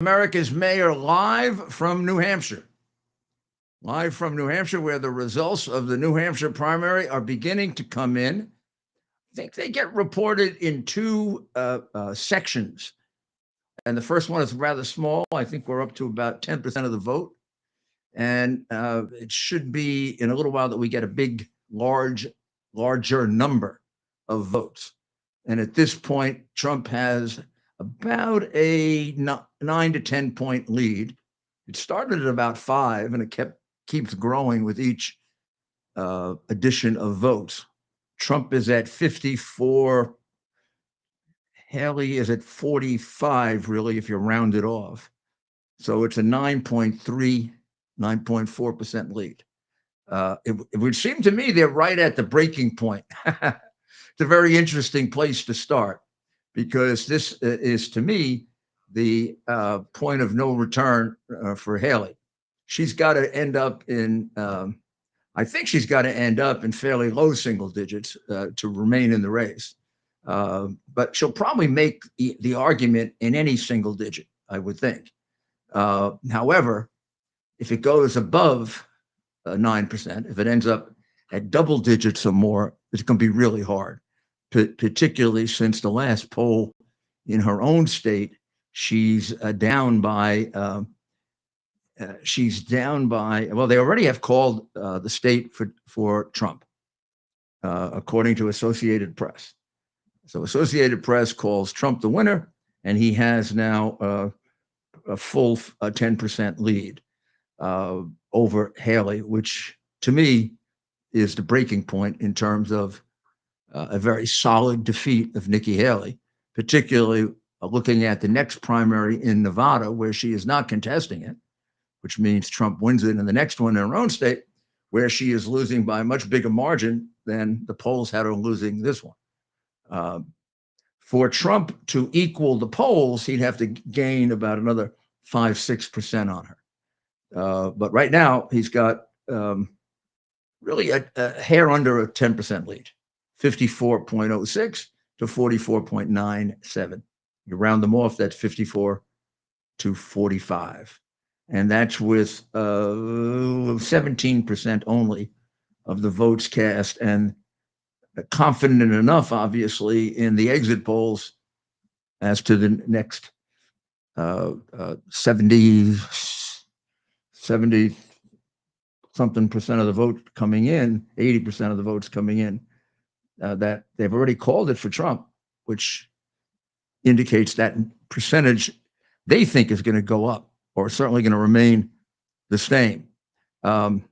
America's Mayor live from New Hampshire. Live from New Hampshire, where the results of the New Hampshire primary are beginning to come in. I think they get reported in two sections. And the first one is rather small. I think we're up to about 10% of the vote. And it should be in a little while that we get a big, larger number of votes. And at this point, Trump has about a 9 to 10 point lead. It started at about 5, and it keeps growing with each addition of votes. Trump is at 54. Haley is at 45, really, if you round it off. So it's a 9.3, 9.4% lead. It would seem to me they're right at the breaking point. It's a very interesting place to start, because this is, to me, the point of no return for Haley. She's got to end up in, I think she's got to end up in fairly low single digits to remain in the race. But she'll probably make the argument in any single digit, I would think. However, if it goes above 9%, if it ends up at double digits or more, it's going to be really hard, particularly since the last poll in her own state, she's down by, well, they already have called the state for Trump, according to Associated Press. So Associated Press calls Trump the winner, and he has now a full 10% lead over Haley, which to me is the breaking point in terms of a very solid defeat of Nikki Haley, particularly looking at the next primary in Nevada, where she is not contesting it, which means Trump wins it in the next one in her own state, where she is losing by a much bigger margin than the polls had her losing this one. For Trump to equal the polls, he'd have to gain about another 5-6% on her. But right now, he's got really a hair under a 10% lead, 54.06 to 44.97. You round them off, that's 54 to 45. And that's with 17% only of the votes cast, and confident enough, obviously, in the exit polls as to the next 70 something percent of the vote coming in, 80% of the votes coming in, that they've already called it for Trump, which indicates that percentage they think is going to go up, or certainly going to remain the same. The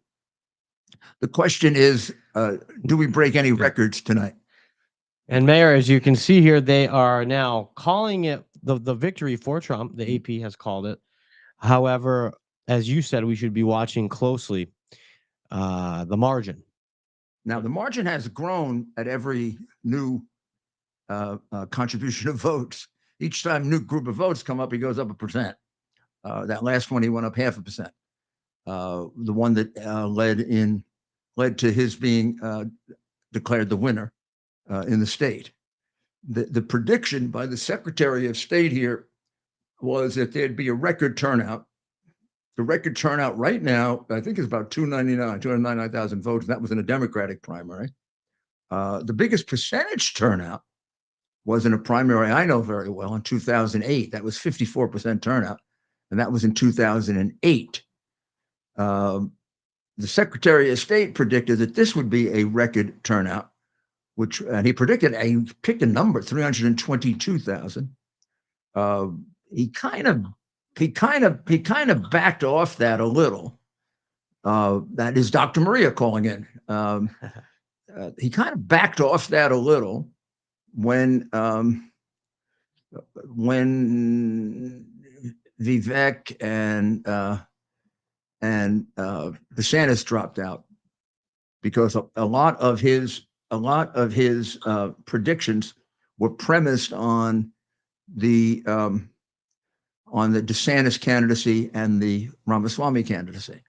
question is, do we break any records tonight? And Mayor, as you can see here, they are now calling it the victory for Trump. The AP has called it. However, as you said, we should be watching closely the margin. Now, the margin has grown at every new contribution of votes. Each time a new group of votes come up, he goes up 1%. That last one, he went up 0.5%. The one that led to his being declared the winner in the state. The prediction by the Secretary of State here was that there'd be a record turnout. The record turnout right now, I think, is about 299,000 votes. That was in a Democratic primary. The biggest percentage turnout was in a primary I know very well in 2008. That was 54% turnout, and that was in 2008. The Secretary of State predicted that this would be a record turnout, and he picked a number, 322,000. He kind of backed off that a little. That is Dr. Maria calling in. He kind of backed off that a little when Vivek and DeSantis dropped out, because a lot of his predictions were premised on the DeSantis candidacy and the Ramaswamy candidacy,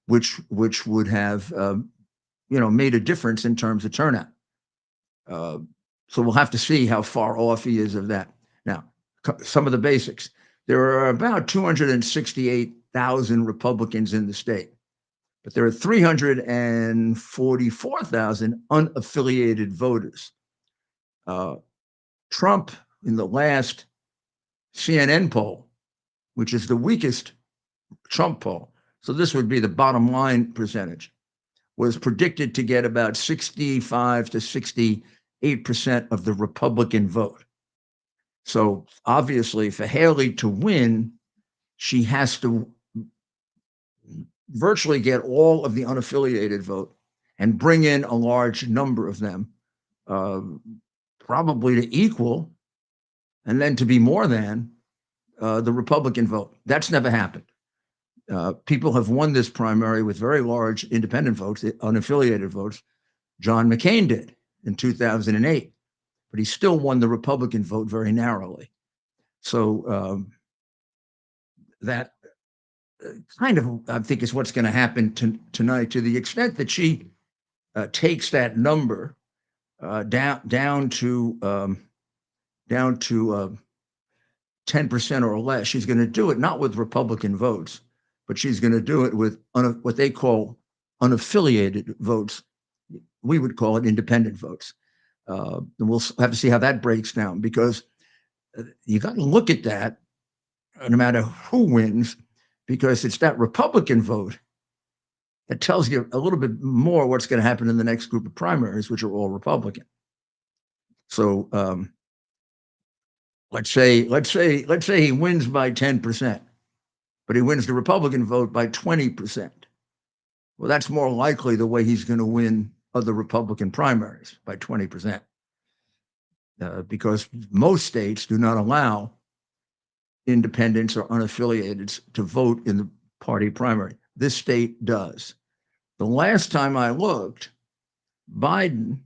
which would have made a difference in terms of turnout. So we'll have to see how far off he is of that. Now, some of the basics. There are about 268,000 Republicans in the state, but there are 344,000 unaffiliated voters. Trump, in the last CNN poll, which is the weakest Trump poll, so this would be the bottom line percentage, was predicted to get about 65 to 68% of the Republican vote. So obviously, for Haley to win, she has to virtually get all of the unaffiliated vote and bring in a large number of them, probably to equal and then to be more than the Republican vote. That's never happened. People have won this primary with very large independent votes, unaffiliated votes. John McCain did in 2008, but he still won the Republican vote very narrowly. So that kind of, I think, is what's going to happen tonight, to the extent that she takes that number down to 10% or less. She's going to do it not with Republican votes, but she's going to do it with what they call unaffiliated votes. We would call it independent votes. And we'll have to see how that breaks down, because you got to look at that no matter who wins, because it's that Republican vote that tells you a little bit more what's going to happen in the next group of primaries, which are all Republican. So let's say he wins by 10%, but he wins the Republican vote by 20%. Well, that's more likely the way he's going to win other Republican primaries, by 20%, because most states do not allow independents or unaffiliated to vote in the party primary. This state does. The last time I looked, Biden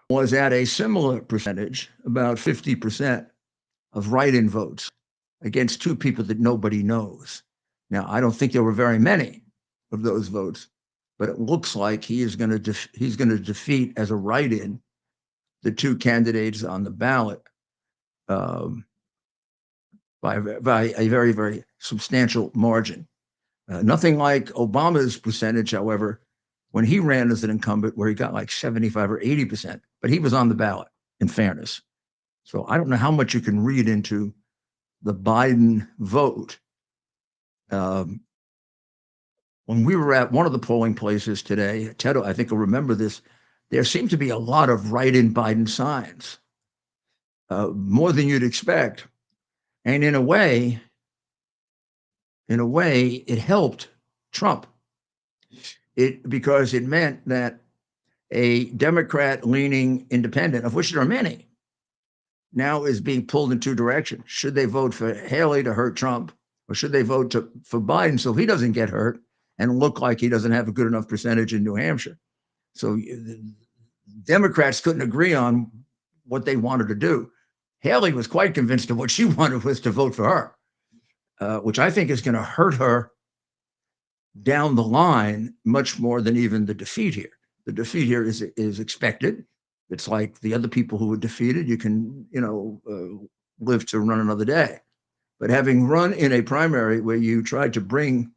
was at a similar percentage, about 50% of write-in votes, against two people that nobody knows. Now, I don't think there were very many of those votes, but it looks like he's going to defeat as a write-in the two candidates on the ballot by a very, very substantial margin. Nothing like Obama's percentage, however, when he ran as an incumbent, where he got like 75 or 80%, but he was on the ballot, in fairness. So I don't know how much you can read into the Biden vote. When we were at one of the polling places today, Ted, I think you'll remember this, there seemed to be a lot of write-in Biden signs, more than you'd expect. And in a way, it helped Trump. Because it meant that a Democrat-leaning independent, of which there are many, now is being pulled in two directions. Should they vote for Haley to hurt Trump, or should they vote for Biden so he doesn't get hurt and look like he doesn't have a good enough percentage in New Hampshire? So Democrats couldn't agree on what they wanted to do. Haley was quite convinced of what she wanted was to vote for her, which I think is going to hurt her down the line much more than even the defeat here. The defeat here is expected. It's like the other people who were defeated, you can, live to run another day. But having run in a primary where you tried to bring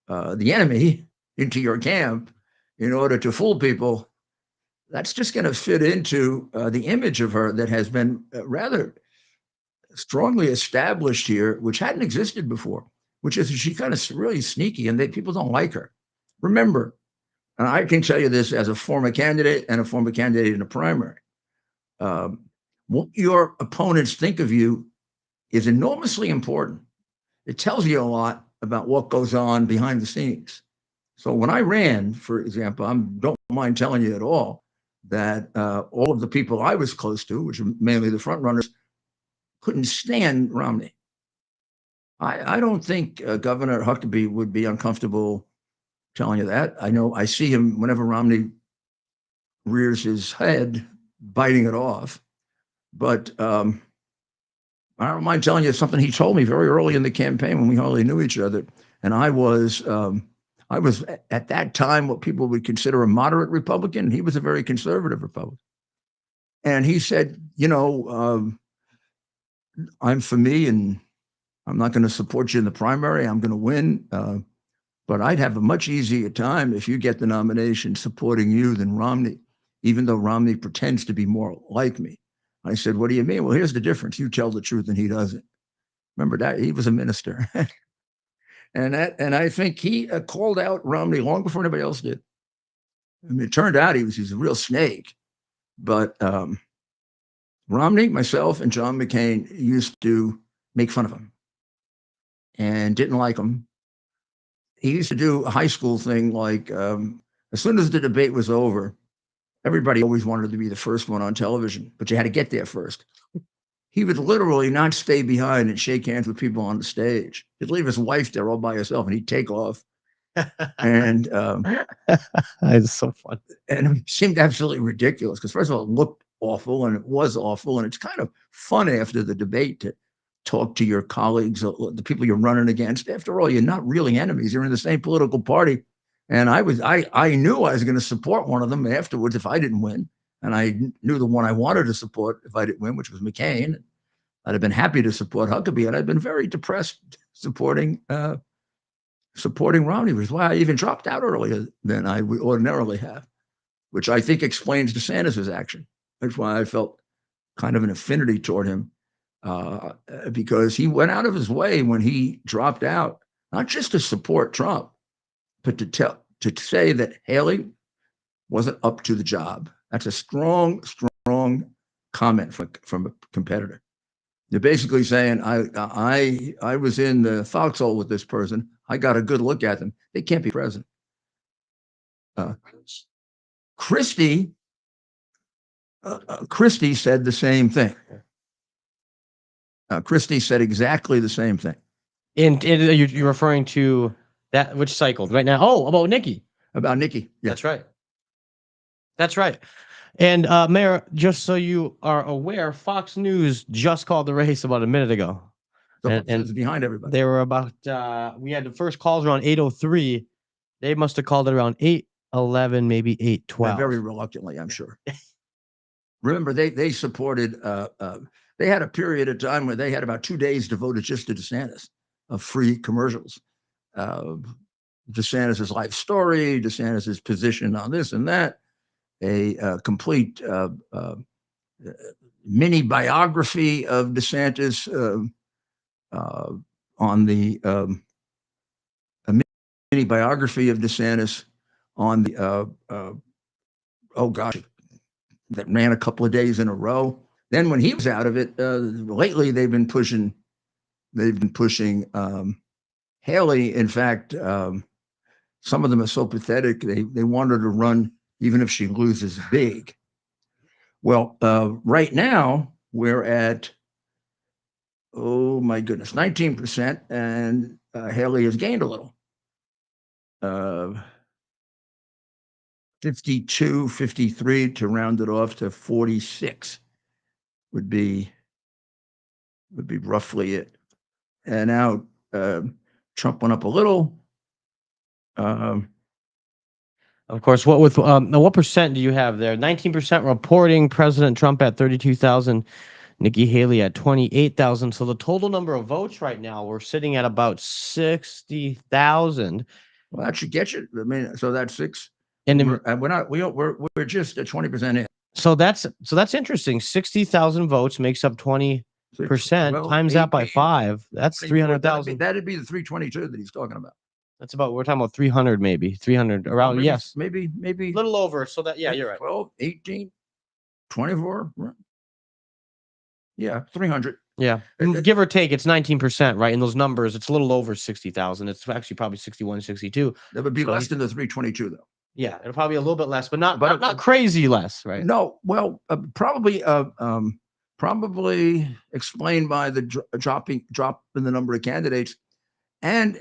the enemy into your camp in order to fool people, that's just going to fit into the image of her that has been rather strongly established here, which hadn't existed before, which is she kind of really sneaky, and people don't like her. Remember, and I can tell you this as a former candidate and a former candidate in a primary, what your opponents think of you is enormously important. It tells you a lot about what goes on behind the scenes. So when I ran, for example, I don't mind telling you at all that all of the people I was close to, which are mainly the front runners, couldn't stand Romney. I don't think Governor Huckabee would be uncomfortable telling you that. I know I see him whenever Romney rears his head, biting it off. But I don't mind telling you something he told me very early in the campaign when we hardly knew each other. And I was at that time what people would consider a moderate Republican. He was a very conservative Republican. And he said, I'm for me, and I'm not going to support you in the primary. I'm going to win. But I'd have a much easier time if you get the nomination supporting you than Romney, even though Romney pretends to be more like me. I said, what do you mean? Well, here's the difference. You tell the truth and he doesn't. Remember that? He was a minister. And I think he called out Romney long before anybody else did. I mean, it turned out he's a real snake. But Romney, myself, and John McCain used to make fun of him and didn't like him. He used to do a high school thing like as soon as the debate was over, everybody always wanted to be the first one on television, but you had to get there first. He would literally not stay behind and shake hands with people on the stage. He'd leave his wife there all by herself, and he'd take off. And It's so fun. and it seemed absolutely ridiculous because first of all, it looked awful, and it was awful, and it's kind of fun after the debate to talk to your colleagues, the people you're running against. After all, you're not really enemies; you're in the same political party. And I knew I was going to support one of them afterwards if I didn't win, and I knew the one I wanted to support if I didn't win, which was McCain. I'd have been happy to support Huckabee, and I'd been very depressed supporting Romney, which is why I even dropped out earlier than I would ordinarily have, which I think explains DeSantis' action. That's why I felt kind of an affinity toward him, because he went out of his way when he dropped out, not just to support Trump, but to say that Haley wasn't up to the job. That's a strong comment from a competitor. They're basically saying, I was in the foxhole with this person. I got a good look at them. They can't be president. Christie said the same thing. Christie said exactly the same thing. And you're referring to that which cycle right now? Oh, about Nikki. About Nikki. Yeah. That's right. That's right. And Mayor, just so you are aware, Fox News just called the race about a minute ago. So and it's behind everybody. They were about we had the first calls around 8:03. They must have called it around 8:11, maybe 8:12. Very reluctantly, I'm sure. Remember, they supported. They had a period of time where they had about 2 days devoted just to DeSantis, of free commercials. DeSantis' life story, DeSantis' position on this and that, a complete mini biography of DeSantis on the a mini biography of DeSantis on the oh gosh, that ran a couple of days in a row. Then when he was out of it, lately they've been pushing Haley. In fact, some of them are so pathetic. They want her to run even if she loses big. Well, right now we're at, oh my goodness, 19%, and Haley has gained a little. 52, 53 to round it off to 46 would be roughly it. And now Trump went up a little. Of course, what percent do you have there? 19% reporting President Trump at 32,000, Nikki Haley at 28,000. So the total number of votes right now, we're sitting at about 60,000. Well, that should get you. I mean, so that's six. And we're just at 20% in. So that's interesting. 60,000 votes makes up 20%. Well, times that by 5. That's 300,000. That'd be the 322 that he's talking about. That's about, we're talking about 300, maybe 300 around. Maybe, yes, maybe a little over. So that, yeah, you're right. 12, 18, 24. Yeah, 300. Yeah, give or take, it's 19%, right? In those numbers, it's a little over 60,000. It's actually probably 61, 62. That would be less than the 322, though. Yeah, it'll probably be a little bit less, but not crazy less, right? No, well, probably explained by the drop in the number of candidates, and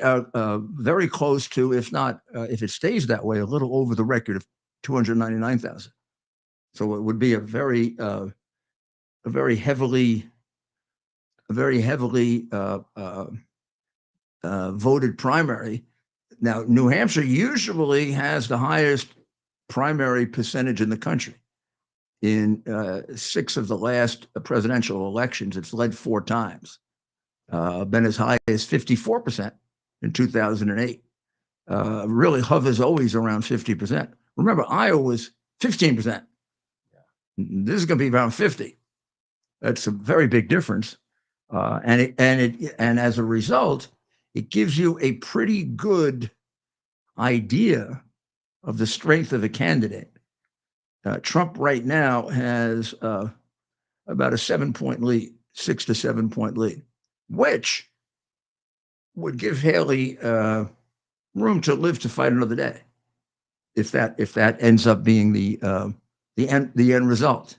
very close to, if not, if it stays that way, a little over the record of 299,000. So it would be a very heavily voted primary. Now, New Hampshire usually has the highest primary percentage in the country. in 6 of the last presidential elections. It's led 4 times. Been as high as 54% in 2008. Really hovers always around 50%. Remember, Iowa was 15%. This is going to be around 50. That's a very big difference. And as a result, it gives you a pretty good idea of the strength of a candidate. Trump right now has about a 7-point lead, 6 to 7 point lead, which would give Haley room to live to fight another day, if that ends up being the end result.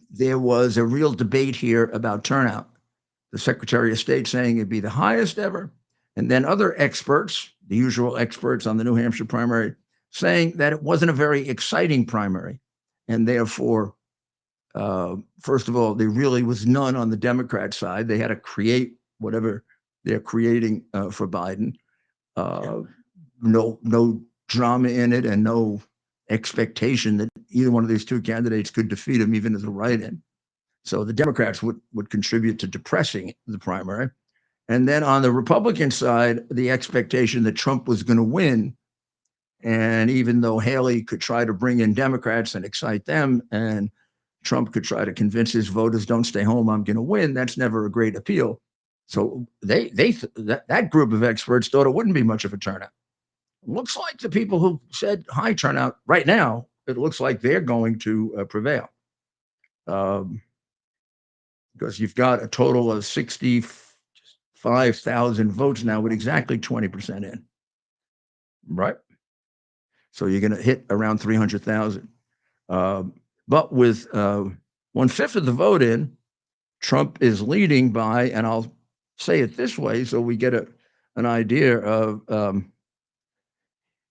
There was a real debate here about turnout. The Secretary of State saying it'd be the highest ever, and then other experts, the usual experts on the New Hampshire primary, saying that it wasn't a very exciting primary, and therefore, first of all, there really was none on the Democrat side. They had to create whatever they're creating for Biden. No drama in it, and no expectation that either one of these two candidates could defeat him, even as a write-in. So the Democrats would contribute to depressing the primary. And then on the Republican side, the expectation that Trump was going to win. And even though Haley could try to bring in Democrats and excite them, and Trump could try to convince his voters, don't stay home, I'm going to win, that's never a great appeal. So that group of experts thought it wouldn't be much of a turnout. Looks like the people who said high turnout right now, it looks like they're going to prevail. Because you've got a total of 65,000 votes now with exactly 20% in, right? So you're going to hit around 300,000. But with 1/5 of the vote in, Trump is leading by, and I'll say it this way so we get an idea of,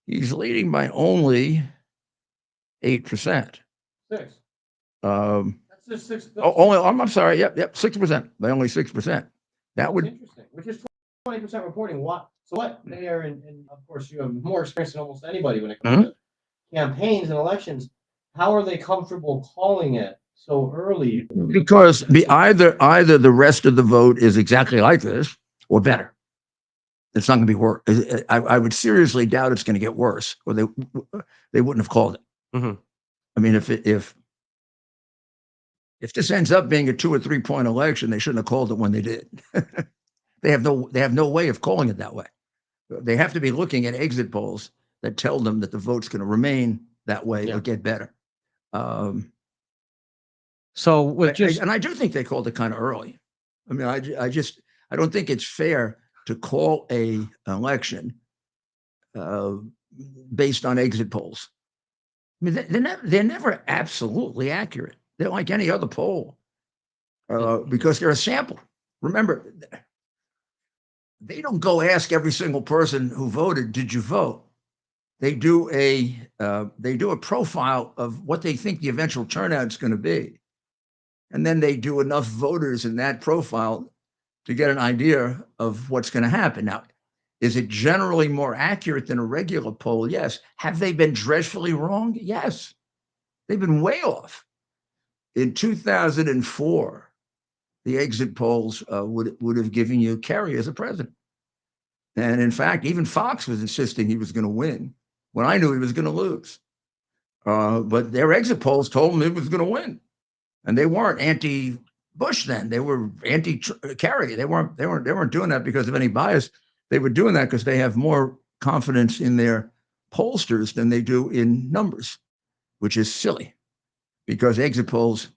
he's leading by only 8%. 6. That's just 6. Only, I'm sorry. Yep, 6%. By only 6%. That would interesting. Which is 20% reporting. What? So what, Mayor, and of course you have more experience than almost anybody when it comes to campaigns and elections. How are they comfortable calling it so early? Because either the rest of the vote is exactly like this or better. It's not going to be worse. I would seriously doubt it's going to get worse, or they wouldn't have called it. Mm-hmm. I mean, if this ends up being a 2 or 3 point election, they shouldn't have called it when they did. They have no way of calling it that way. They have to be looking at exit polls that tell them that the vote's going to remain that way or get better. So with and I do think they called it kind of early. I mean, I don't think it's fair to call an election based on exit polls. I mean, they're never absolutely accurate. They're like any other poll because they're a sample. Remember, they don't go ask every single person who voted, "Did you vote?" They do a profile of what they think the eventual turnout is going to be, and then they do enough voters in that profile to get an idea of what's going to happen. Now, is it generally more accurate than a regular poll? Yes. Have they been dreadfully wrong? Yes. They've been way off. In 2004, the exit polls would have given you Kerry as a president. And in fact, even Fox was insisting he was going to win when I knew he was going to lose. But their exit polls told him he was going to win. And they weren't anti-Bush then. They were anti-Kerry. They weren't doing that because of any bias. They were doing that because they have more confidence in their pollsters than they do in numbers, which is silly because exit polls,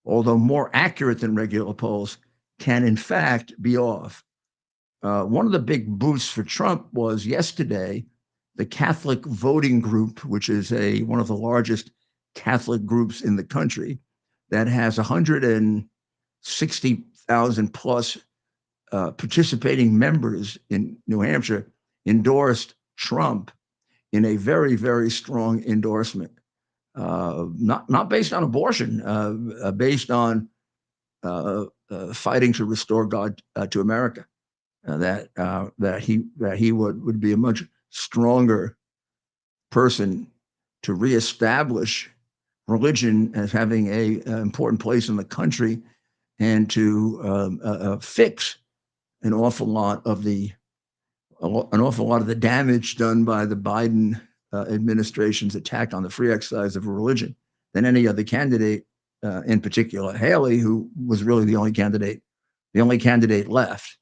although more accurate than regular polls, can in fact be off. One of the big boosts for Trump was yesterday, the Catholic Voting Group, which is one of the largest Catholic groups in the country, that has 160,000 plus participating members in New Hampshire, endorsed Trump in a very, very strong endorsement. Not based on abortion, based on fighting to restore God to America. That he would be a much stronger person to reestablish religion as having an important place in the country and to fix an awful lot of the damage done by the Biden administration's attack on the free exercise of religion than any other candidate, in particular Haley, who was really the only candidate left.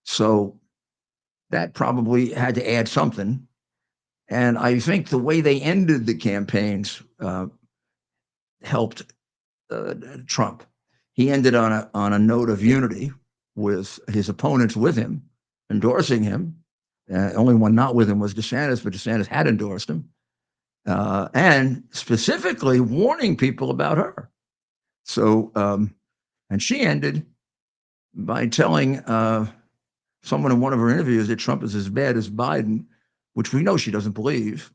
So that probably had to add something. And I think the way they ended the campaigns helped Trump. He ended on a note of unity with his opponents with him, endorsing him. Only one not with him was DeSantis, but DeSantis had endorsed him, and specifically warning people about her. So, and she ended by telling someone in one of her interviews that Trump is as bad as Biden, which we know she doesn't believe.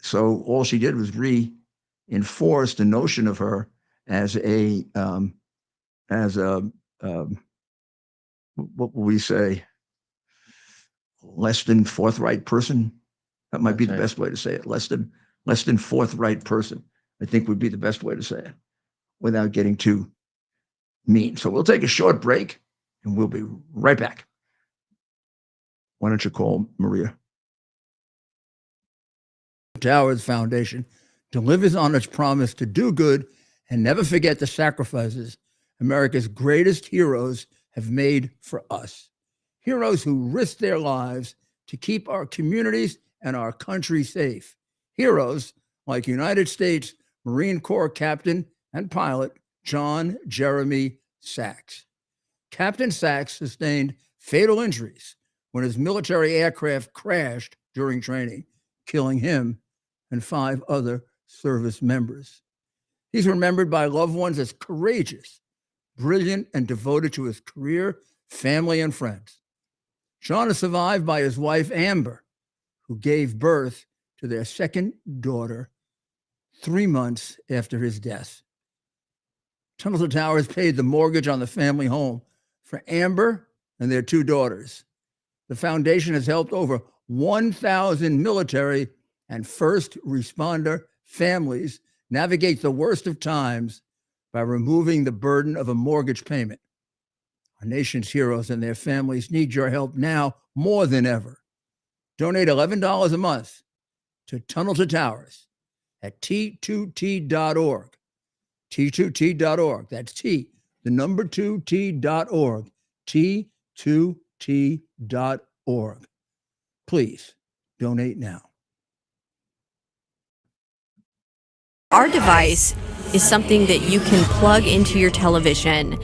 So all she did was reinforce the notion of her as a what will we say, less than forthright person. That might be the best way to say it. Less than forthright person, I think, would be the best way to say it without getting too mean. So we'll take a short break and we'll be right back. Why don't you call Maria? Towers Foundation delivers on its promise to do good and never forget the sacrifices America's greatest heroes have made for us. Heroes who risked their lives to keep our communities and our country safe. Heroes like United States Marine Corps Captain and pilot John Jeremy Sachs. Captain Sachs sustained fatal injuries when his military aircraft crashed during training, killing him and 5 other service members. He's remembered by loved ones as courageous, brilliant, and devoted to his career, family, and friends. John is survived by his wife, Amber, who gave birth to their second daughter 3 months after his death. Tunnel to Towers paid the mortgage on the family home for Amber and their 2 daughters. The foundation has helped over 1,000 military and first responder families navigate the worst of times by removing the burden of a mortgage payment. Our nation's heroes and their families need your help now more than ever. Donate $11 a month to Tunnel to Towers at T2T.org. T2T.org. That's T, the number 2T.org. T2T.org. Please donate now. Our device is something that you can plug into your television,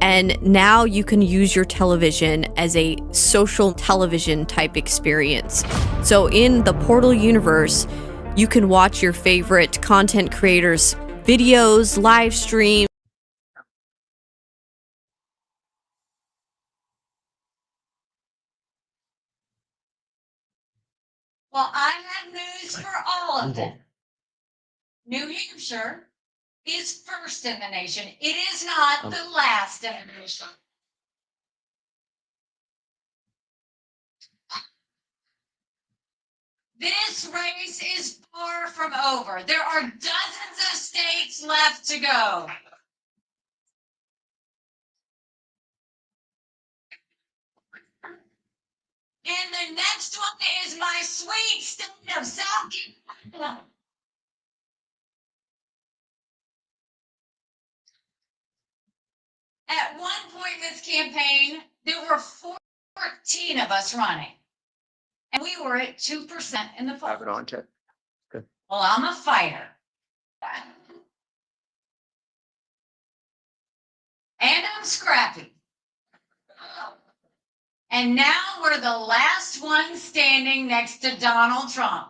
and now you can use your television as a social television type experience. So in the Portal universe, you can watch your favorite content creators' videos, live streams. Well, I have news for all of them. New Hampshire is first in the nation. It is not the last in the nation. This race is far from over. There are dozens of states left to go. And the next one is my sweet state of South Carolina. At one point in this campaign, there were 14 of us running. And we were at 2% in the poll. Have it on, Ted. Good. Well, I'm a fighter. And I'm scrappy. And now we're the last one standing next to Donald Trump.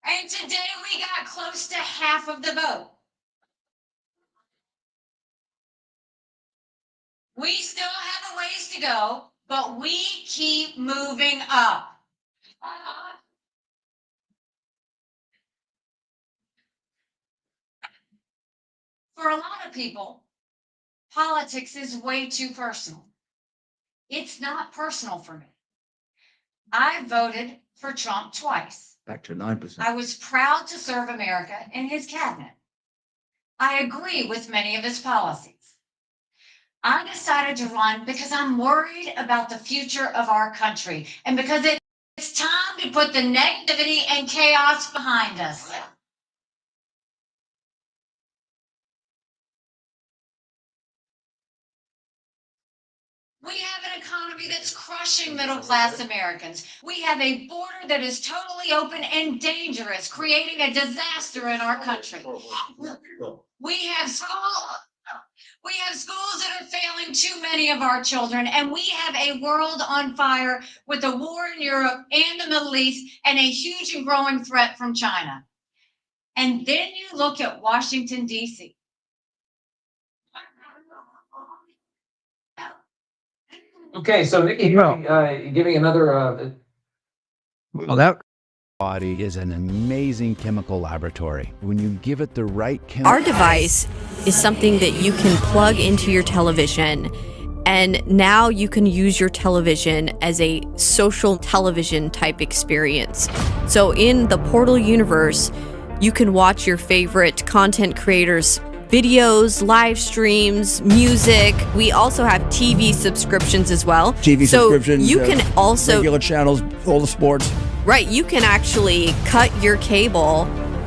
And today we got close to half of the vote. We still have a ways to go, but we keep moving up. For a lot of people, politics is way too personal. It's not personal for me. I voted for Trump twice. Back to 9%. I was proud to serve America in his cabinet. I agree with many of his policies. I decided to run because I'm worried about the future of our country and because it's time to put the negativity and chaos behind us. We have an economy that's crushing middle-class Americans. We have a border that is totally open and dangerous, creating a disaster in our country. We have schools that are failing too many of our children, and we have a world on fire with a war in Europe and the Middle East and a huge and growing threat from China. And then you look at Washington, D.C. Okay, so Nikki, giving another. Well, that Body is an amazing chemical laboratory. When you give it the right chemical. Our device is something that you can plug into your television, and now you can use your television as a social television type experience. So in the Portal universe, you can watch your favorite content creators' videos, live streams, music. We also have TV subscriptions as well. TV subscriptions. You can also regular channels, all the sports. Right, you can actually cut your cable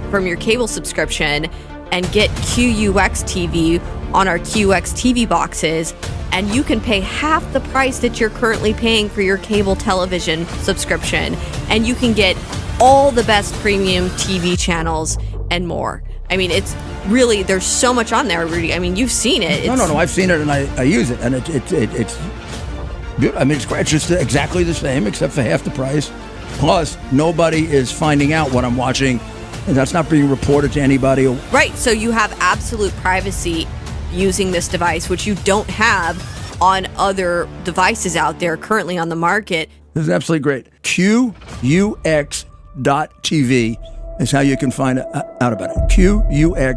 from your cable subscription and get QUX TV on our QX TV boxes, and you can pay half the price that you're currently paying for your cable television subscription, and you can get all the best premium TV channels and more. I mean, it's really, there's so much on there, Rudy. I mean, you've seen it. No, I've seen it and I use it, and it's good. I mean, it's great. It's just exactly the same except for half the price. Plus, nobody is finding out what I'm watching, and that's not being reported to anybody. Right, so you have absolute privacy using this device, which you don't have on other devices out there currently on the market. This is absolutely great. QUX.TV is how you can find out about it. QUX.TV.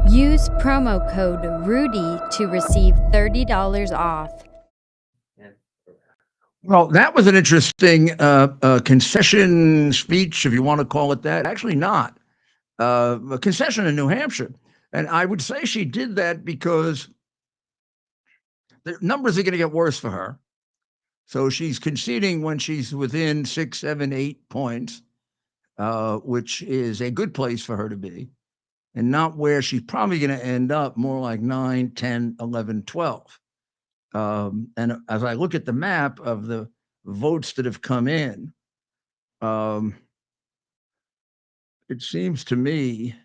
Use promo code RUDY to receive $30 off. Well, that was an interesting concession speech, if you want to call it that. Actually not. A concession in New Hampshire. And I would say she did that because the numbers are going to get worse for her. So she's conceding when she's within 6, 7, 8 points, which is a good place for her to be, and not where she's probably going to end up, more like 9, 10, 11, 12. And as I look at the map of the votes that have come in, it seems to me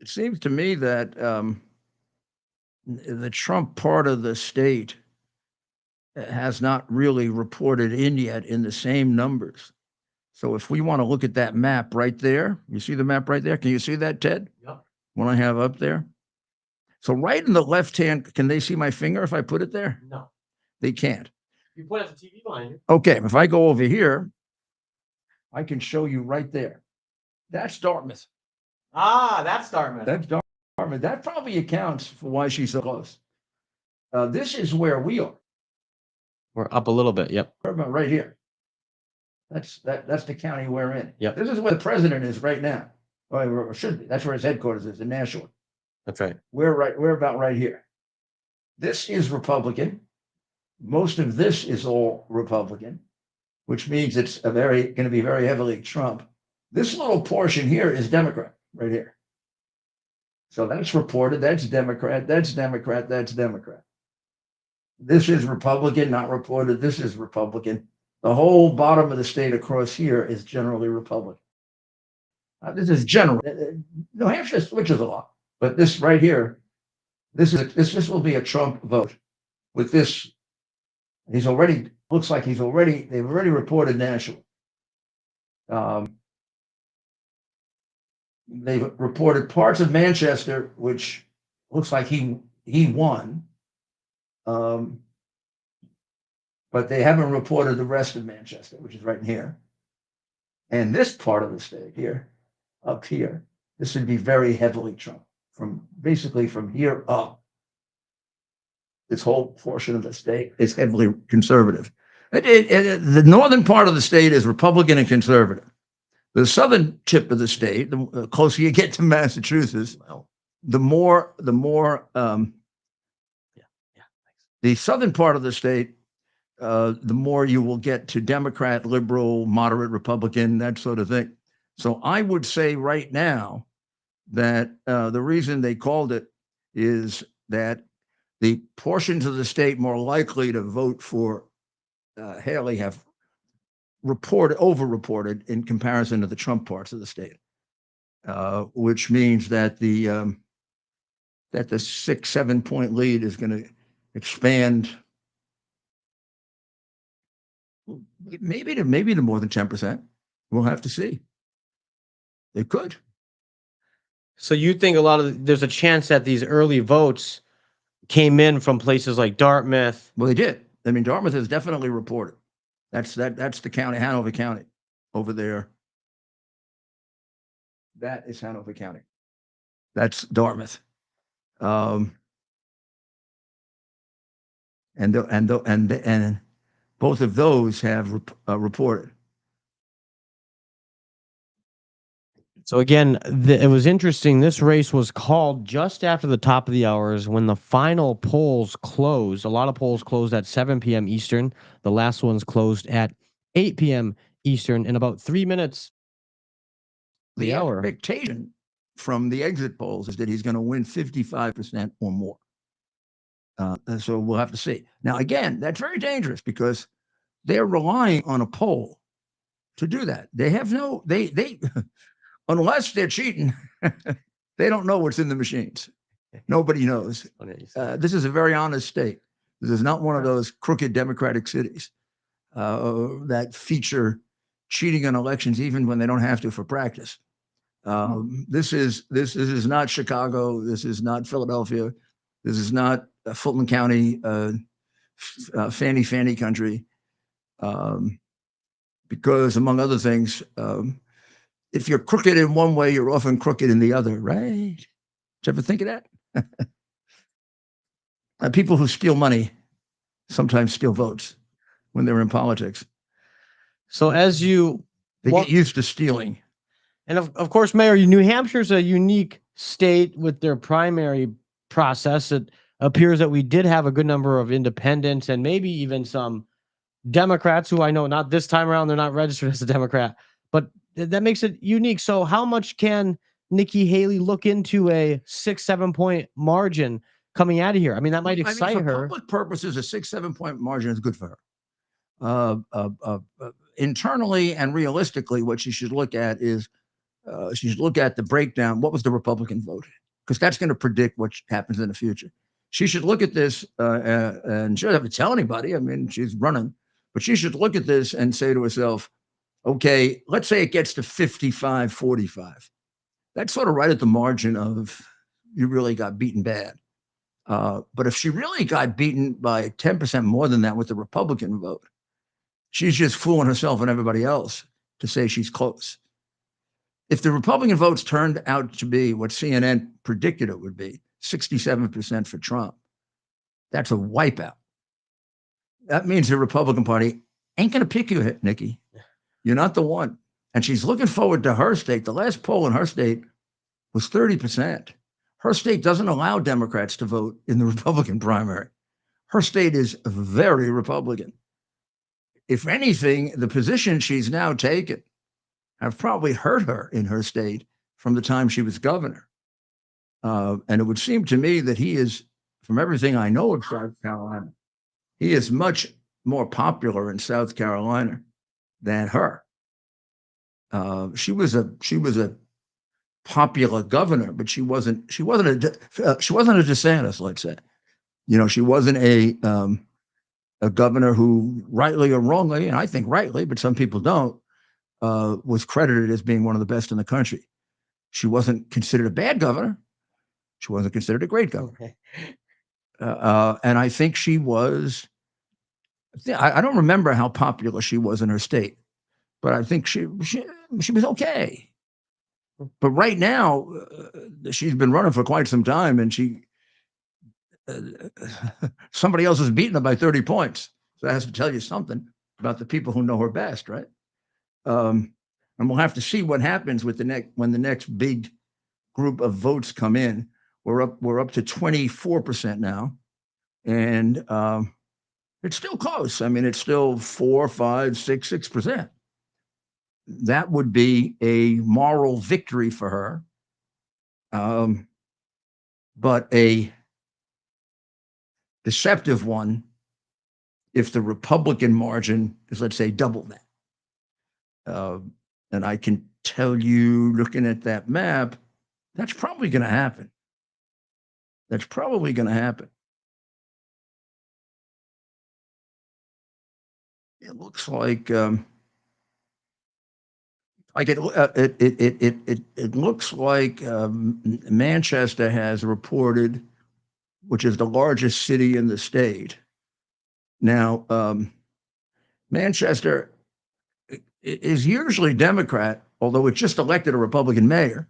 that the Trump part of the state has not really reported in yet in the same numbers. So if we want to look at that map right there, you see the map right there? Can you see that, Ted? Yep. What I have up there? So right in the left hand, can they see my finger if I put it there? No. They can't. You put it at the TV behind you. Okay, if I go over here, I can show you right there. That's Dartmouth. Ah, that's Dartmouth. That's Dartmouth. That probably accounts for why she's so close. This is where we are. We're up a little bit. Yep. We're about right here. That's the county we're in. Yep. This is where the president is right now. Or should be. That's where his headquarters is in Nashua. That's right. We're about right here. This is Republican. Most of this is all Republican, which means it's going to be very heavily Trump. This little portion here is Democrat right here. So that's reported. That's Democrat. That's Democrat. That's Democrat. This is Republican, not reported. This is Republican. The whole bottom of the state across here is generally Republican. This is general. New Hampshire switches a lot, but this right here, this will be a Trump vote. With this, they've already reported nationally. They've reported parts of Manchester, which looks like he won. But they haven't reported the rest of Manchester, which is right in here. And this part of the state here, up here, this would be very heavily Trump, from basically from here up. this whole portion of the state is heavily conservative. The northern part of the state is Republican and conservative. The southern tip of the state, the closer you get to Massachusetts, the more the southern part of the state, the more you will get to Democrat, liberal, moderate Republican, that sort of thing. So I would say right now that the reason they called it is that the portions of the state more likely to vote for Haley have over-reported in comparison to the Trump parts of the state, which means that the 6-7 point lead is going to expand maybe to more than 10%. We'll have to see. It could. So you think there's a chance that these early votes came in from places like Dartmouth? Well, they did. I mean, Dartmouth has definitely reported. That's the county, Hanover County, over there. That is Hanover County. That's Dartmouth. And both of those have reported. So again, it was interesting. This race was called just after the top of the hours when the final polls closed. A lot of polls closed at 7 p.m. Eastern. The last ones closed at 8 p.m. Eastern in about 3 minutes. The expectation from the exit polls is that he's going to win 55% or more. So we'll have to see. Now, again, that's very dangerous because they're relying on a poll to do that. They have they unless they're cheating, they don't know what's in the machines. Nobody knows. This is a very honest state. This is not one of those crooked democratic cities that feature cheating on elections, even when they don't have to for practice. This is not Chicago. This is not Philadelphia. This is not Fulton County, Fanny country. Because among other things, if you're crooked in one way, you're often crooked in the other, right? Did you ever think of that? People who steal money sometimes steal votes when they're in politics. So as they get used to stealing. And of course, Mayor, New Hampshire's a unique state with their primary process. It appears that we did have a good number of independents and maybe even some Democrats who I know not this time around, they're not registered as a Democrat, but that makes it unique. So how much can Nikki Haley look into a 6-7 point margin coming out of here? I mean, that might excite her. For public purposes, a 6-7 point margin is good for her. Internally and realistically, what she should look at is she should look at the breakdown. What was the Republican vote? Because that's going to predict what happens in the future. She should look at this and she doesn't have to tell anybody. I mean, she's running, but she should look at this and say to herself, okay, let's say it gets to 55-45. That's sort of right at the margin of you really got beaten bad. But if she really got beaten by 10% more than that with the Republican vote, she's just fooling herself and everybody else to say she's close. If the Republican votes turned out to be what CNN predicted it would be, 67% for Trump, that's a wipeout. That means the Republican Party ain't going to pick you, Nikki. You're not the one. And she's looking forward to her state. The last poll in her state was 30%. Her state doesn't allow Democrats to vote in the Republican primary. Her state is very Republican. If anything, the position she's now taken have probably hurt her in her state from the time she was governor. And it would seem to me that he is, from everything I know of South Carolina, he is much more popular in South Carolina than her. She was a popular governor, but she wasn't a DeSantis, let's say. She wasn't a governor who, rightly or wrongly, and I think rightly, but some people don't, was credited as being one of the best in the country. She wasn't considered a bad governor. She wasn't considered a great governor. And I think she was, I don't remember how popular she was in her state, but I think she was okay. But right now, she's been running for quite some time, and somebody else is beating her by 30 points. So that has to tell you something about the people who know her best, right? And we'll have to see what happens with when the next big group of votes come in. We're up to 24% now, and it's still close. I mean, it's still 4, 5, 6, 6%. That would be a moral victory for her, but a deceptive one if the Republican margin is, let's say, double that. And I can tell you, looking at that map, that's probably going to happen. That's probably going to happen. It looks like it looks like Manchester has reported, which is the largest city in the state. Now, Manchester is usually Democrat, although it just elected a Republican mayor,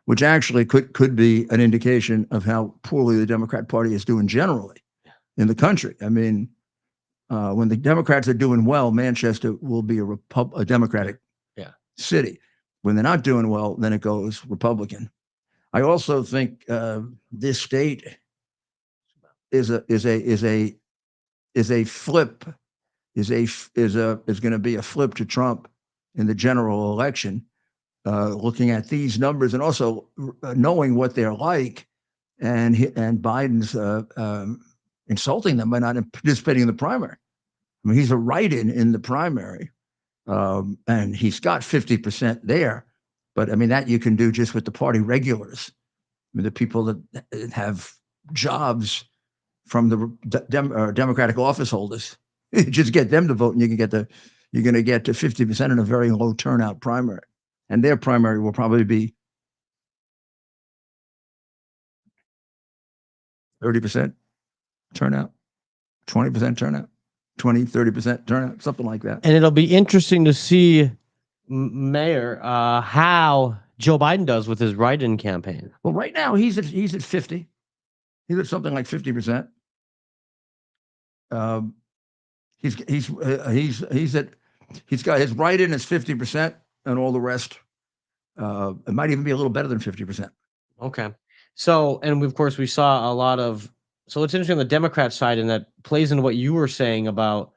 which actually could be an indication of how poorly the Democrat Party is doing generally in the country. I mean, when the Democrats are doing well, Manchester will be a Democratic city. When they're not doing well, then it goes Republican. I also think this state is going to be a flip to Trump in the general election. Looking at these numbers and also knowing what they're like, and Biden's insulting them by not participating in the primary. I mean, he's a write-in in the primary, and he's got 50% there. But I mean, that you can do just with the party regulars. I mean, the people that have jobs from the Democratic office holders. Just get them to vote, and you're going to get to 50% in a very low turnout primary. And their primary will probably be 30% turnout, 20% turnout, 30% turnout, something like that. And it'll be interesting to see, Mayor, how Joe Biden does with his write-in campaign. Well, right now he's at 50. He's at something like 50%. He's got his write-in is 50%, and all the rest. It might even be a little better than 50%. Okay. So, and of course, we saw a lot of. So it's interesting on the Democrat side, and that plays into what you were saying about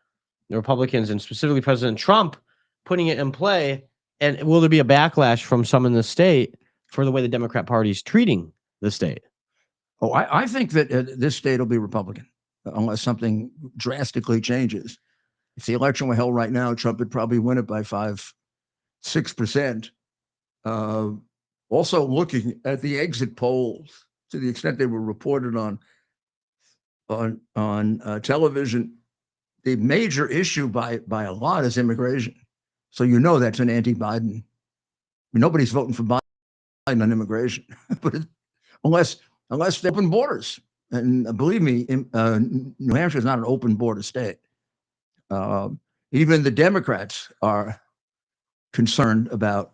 the Republicans and specifically President Trump putting it in play. And will there be a backlash from some in the state for the way the Democrat Party is treating the state? Oh, I think that this state will be Republican unless something drastically changes. If the election were held right now, Trump would probably win it by 5, 6%. Also, looking at the exit polls, to the extent they were reported on television, the major issue by a lot is immigration. So that's an anti-Biden. I mean, nobody's voting for Biden on immigration, but unless they open borders. And believe me, New Hampshire is not an open border state. Even the Democrats are concerned about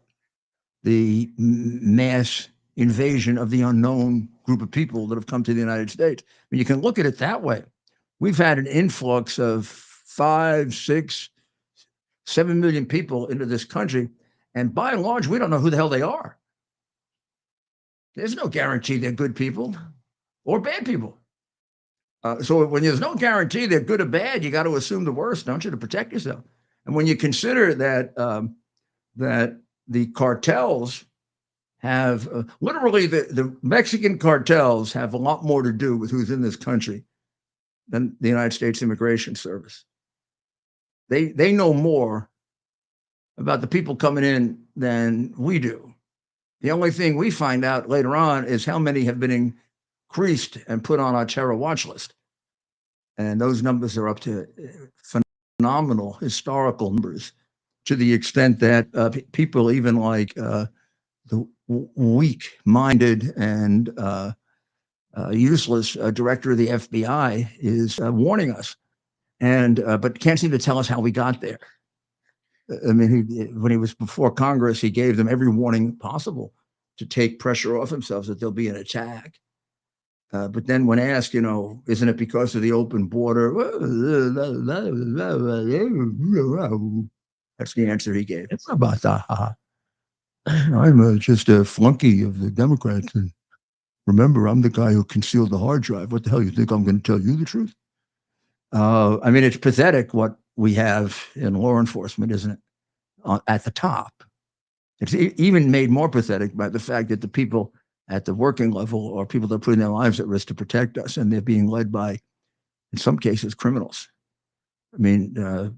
the mass invasion of the unknown group of people that have come to the United States. I mean, you can look at it that way. We've had an influx of 5, 6, 7 million people into this country, and by and large, we don't know who the hell they are. There's no guarantee they're good people or bad people. So when there's no guarantee they're good or bad, you got to assume the worst, don't you, to protect yourself? And when you consider that that the cartels have literally the Mexican cartels have a lot more to do with who's in this country than the United States Immigration Service. They know more about the people coming in than we do. The only thing we find out later on is how many have been increased and put on our terror watch list. And those numbers are up to phenomenal historical numbers, to the extent that people even like the weak-minded and useless director of the FBI is warning us, but can't seem to tell us how we got there. I mean, when he was before Congress, he gave them every warning possible to take pressure off themselves that there'll be an attack. But then when asked, isn't it because of the open border? That's the answer he gave. It's not about that. I'm just a flunky of the Democrats. And remember, I'm the guy who concealed the hard drive. What the hell, you think I'm going to tell you the truth? I mean, it's pathetic what we have in law enforcement, isn't it? At the top. It's even made more pathetic by the fact that the people at the working level are people that are putting their lives at risk to protect us, and they're being led by, in some cases, criminals. I mean,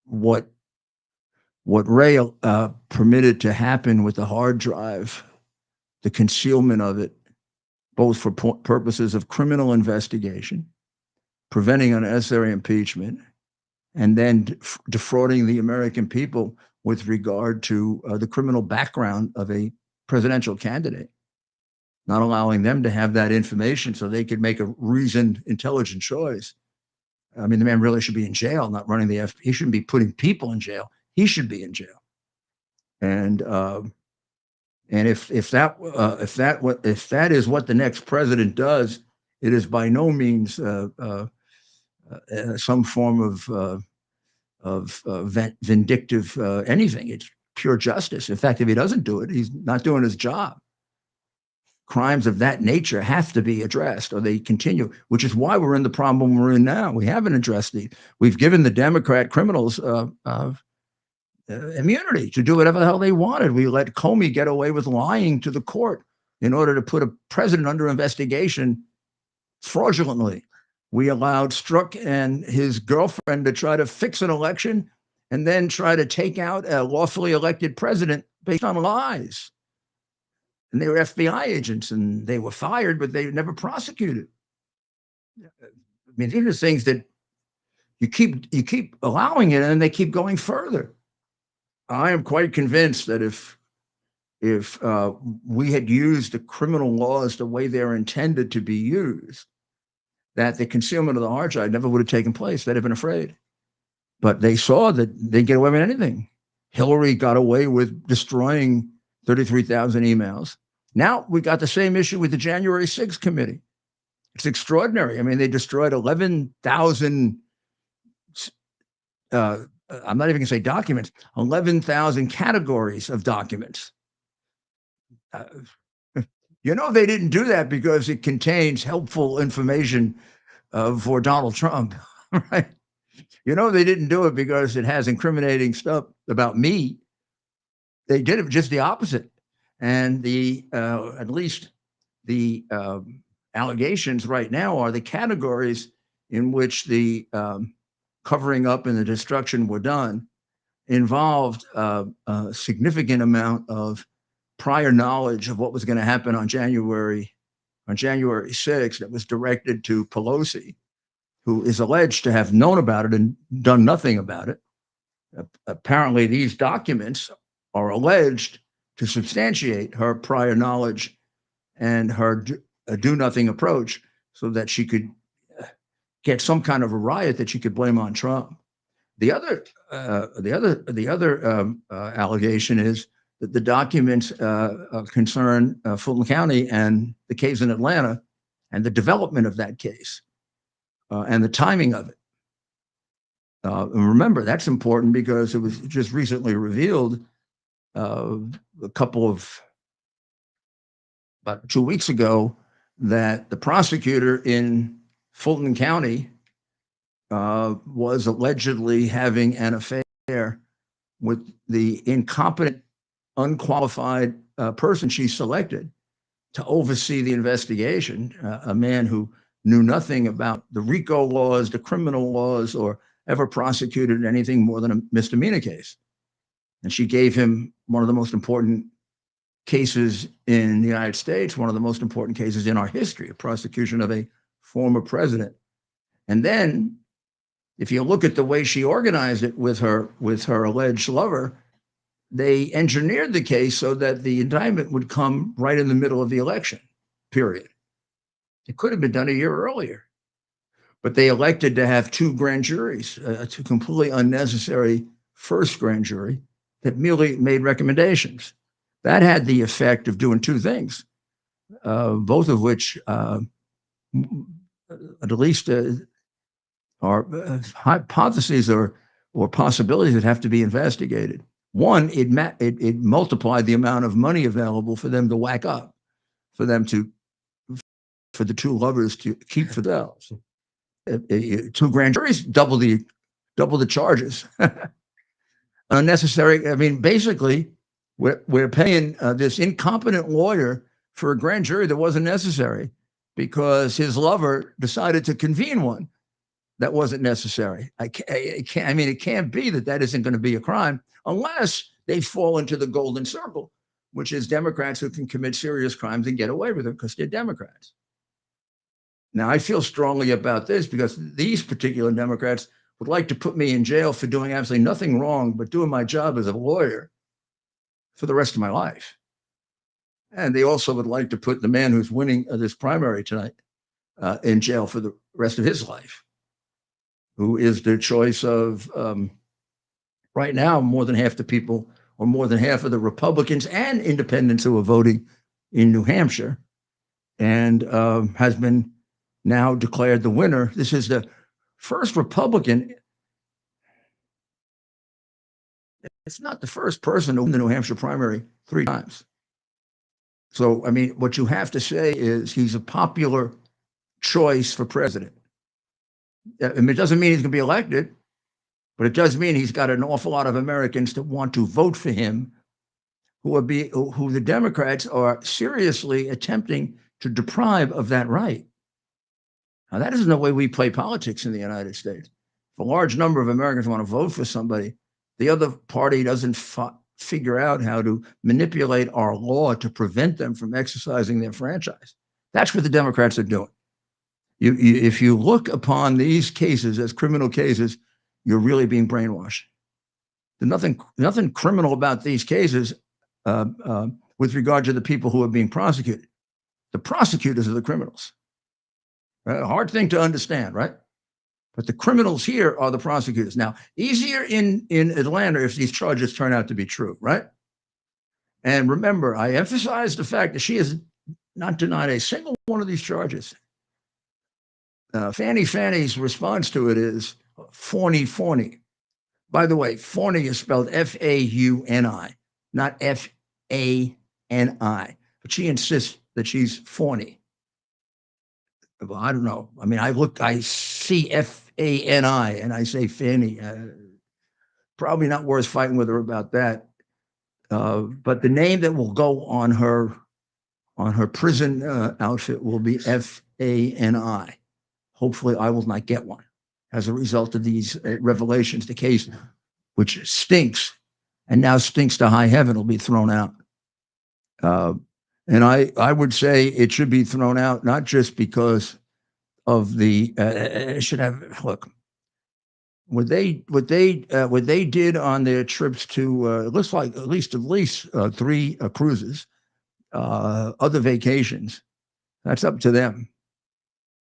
what Ray permitted to happen with the hard drive, the concealment of it, both for purposes of criminal investigation, preventing unnecessary impeachment, and then defrauding the American people with regard to the criminal background of a presidential candidate, not allowing them to have that information so they could make a reasoned, intelligent choice. I mean, the man really should be in jail, not running the FBI. He shouldn't be putting people in jail. He should be in jail. And if that is what the next president does, it is by no means some form of vindictive anything. It's pure justice. In fact, if he doesn't do it, he's not doing his job. Crimes of that nature have to be addressed, or they continue, which is why we're in the problem we're in now. We haven't addressed these. We've given the Democrat criminals immunity to do whatever the hell they wanted. We let Comey get away with lying to the court in order to put a president under investigation fraudulently. We allowed Strzok and his girlfriend to try to fix an election and then try to take out a lawfully elected president based on lies. And they were FBI agents, and they were fired, but they never prosecuted. I mean, these are things that you keep allowing it, and they keep going further. I am quite convinced that if we had used the criminal laws the way they're intended to be used, that the concealment of the hard drive never would have taken place. They'd have been afraid. But they saw that they get away with anything. Hillary got away with destroying 33,000 emails. Now we got the same issue with the January 6th committee. It's extraordinary. I mean, they destroyed 11,000, I'm not even going to say documents, 11,000 categories of documents. They didn't do that because it contains helpful information for Donald Trump, right? They didn't do it because it has incriminating stuff about me. They did it just the opposite. And at least the allegations right now are the categories in which the covering up and the destruction were done involved a significant amount of prior knowledge of what was going to happen on January 6th that was directed to Pelosi, who is alleged to have known about it and done nothing about it. Apparently, these documents are alleged to substantiate her prior knowledge and her do-nothing approach so that she could get some kind of a riot that she could blame on Trump. The other allegation is that the documents concern Fulton County and the case in Atlanta and the development of that case and the timing of it. And remember, that's important because it was just recently revealed about 2 weeks ago that the prosecutor in Fulton County was allegedly having an affair with the incompetent, unqualified person she selected to oversee the investigation, a man who knew nothing about the RICO laws, the criminal laws, or ever prosecuted anything more than a misdemeanor case. And she gave him one of the most important cases in the United States, one of the most important cases in our history, a prosecution of a former president. And then, if you look at the way she organized it with her alleged lover, they engineered the case so that the indictment would come right in the middle of the election period. It could have been done a year earlier, but they elected to have two grand juries, a completely unnecessary first grand jury that merely made recommendations. That had the effect of doing two things, both of which at least are hypotheses or possibilities that have to be investigated. One, it multiplied the amount of money available for them to whack up, for them to, for the two lovers to keep for themselves. Two grand juries, double the charges. Unnecessary. I mean, basically, we're paying this incompetent lawyer for a grand jury that wasn't necessary because his lover decided to convene one that wasn't necessary. It can't be that isn't going to be a crime unless they fall into the golden circle, which is Democrats who can commit serious crimes and get away with it because they're Democrats. Now, I feel strongly about this because these particular Democrats would like to put me in jail for doing absolutely nothing wrong but doing my job as a lawyer for the rest of my life. And they also would like to put the man who's winning this primary tonight in jail for the rest of his life, who is the choice of, right now, more than half the people, or more than half of the Republicans and independents who are voting in New Hampshire, and has been now declared the winner. This is the first Republican. It's not the first person to win the New Hampshire primary 3 times. So, I mean, what you have to say is he's a popular choice for president. I mean, it doesn't mean he's going to be elected, but it does mean he's got an awful lot of Americans that want to vote for him, who the Democrats are seriously attempting to deprive of that right. Now, that isn't the way we play politics in the United States. If a large number of Americans want to vote for somebody, the other party doesn't figure out how to manipulate our law to prevent them from exercising their franchise. That's what the Democrats are doing. If you look upon these cases as criminal cases, you're really being brainwashed. There's nothing criminal about these cases with regard to the people who are being prosecuted. The prosecutors are the criminals. A hard thing to understand, right? But the criminals here are the prosecutors. Now, easier in Atlanta if these charges turn out to be true, right? And remember, I emphasize the fact that she has not denied a single one of these charges. Fanny's response to it is phony. By the way, phony is spelled F-A-U-N-I, not F-A-N-I. But she insists that she's phony. Well, I don't know. I mean, I see F-A-N-I and I say Fanny. Probably not worth fighting with her about that. But the name that will go on her prison outfit will be F-A-N-I. Hopefully I will not get one as a result of these revelations. The case, which stinks and now stinks to high heaven, will be thrown out. And I would say it should be thrown out, not just because of the, it should have, look, what they did on their trips to, it looks like at least 3 cruises, other vacations, that's up to them.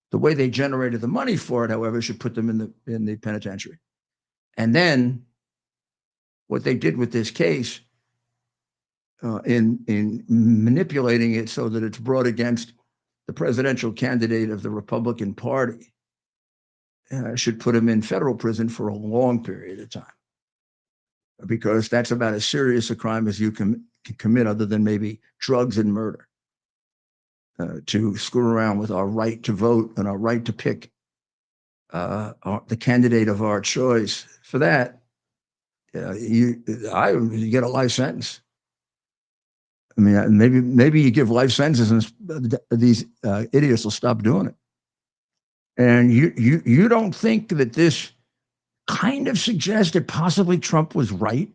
The way they generated the money for it, however, should put them in the penitentiary. And then what they did with this case, in manipulating it so that it's brought against the presidential candidate of the Republican Party, should put him in federal prison for a long period of time, because that's about as serious a crime as you can commit, other than maybe drugs and murder. To screw around with our right to vote and our right to pick the candidate of our choice. For that, you get a life sentence. I mean, maybe you give life sentences and these idiots will stop doing it. And you don't think that this kind of suggests that possibly Trump was right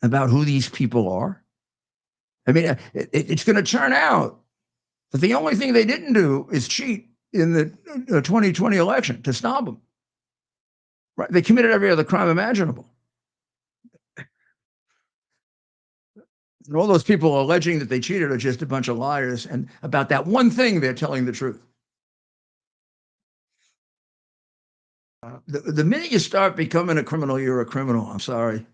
about who these people are? I mean, it's going to turn out that the only thing they didn't do is cheat in the 2020 election to stop them. Right? They committed every other crime imaginable. And all those people alleging that they cheated are just a bunch of liars. And about that one thing, they're telling the truth. The minute you start becoming a criminal, you're a criminal. I'm sorry.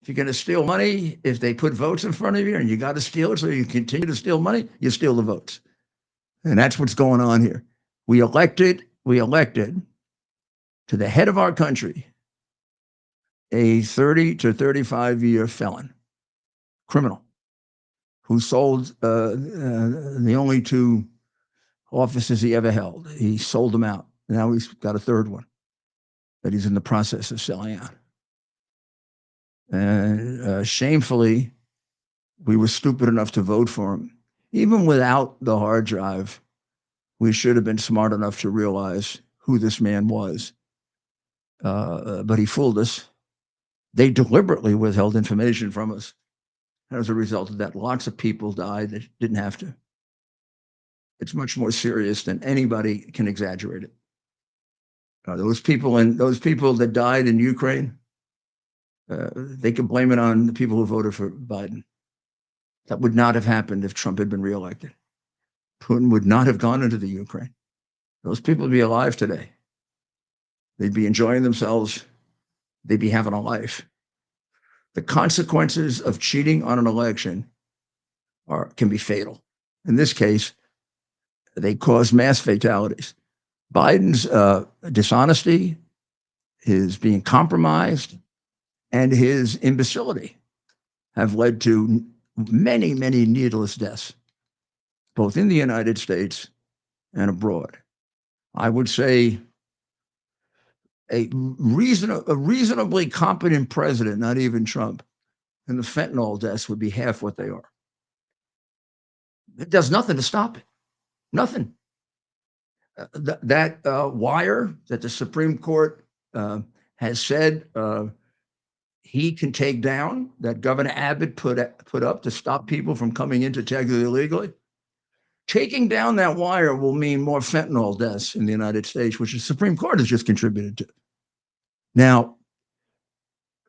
If you're going to steal money, if they put votes in front of you and you got to steal it so you continue to steal money, you steal the votes. And that's what's going on here. We elected to the head of our country a 30 to 35-year felon, criminal, who sold the only 2 offices he ever held. He sold them out. Now he's got a 3rd one that he's in the process of selling out. And shamefully, we were stupid enough to vote for him. Even without the hard drive, we should have been smart enough to realize who this man was. But he fooled us. They deliberately withheld information from us. As a result of that, lots of people died that didn't have to. It's much more serious than anybody can exaggerate it. Those people that died in Ukraine, they can blame it on the people who voted for Biden. That would not have happened if Trump had been reelected. Putin would not have gone into the Ukraine. Those people would be alive today. They'd be enjoying themselves. They'd be having a life. The consequences of cheating on an election can be fatal. In this case, they cause mass fatalities. Biden's dishonesty, his being compromised, and his imbecility have led to many, many needless deaths, both in the United States and abroad. I would say a reasonably competent president, not even Trump, and the fentanyl deaths would be half what they are. It does nothing to stop it. Nothing. That wire that the Supreme Court has said he can take down, that Governor Abbott put up to stop people from coming into Texas illegally, taking down that wire will mean more fentanyl deaths in the United States, which the Supreme Court has just contributed to. Now,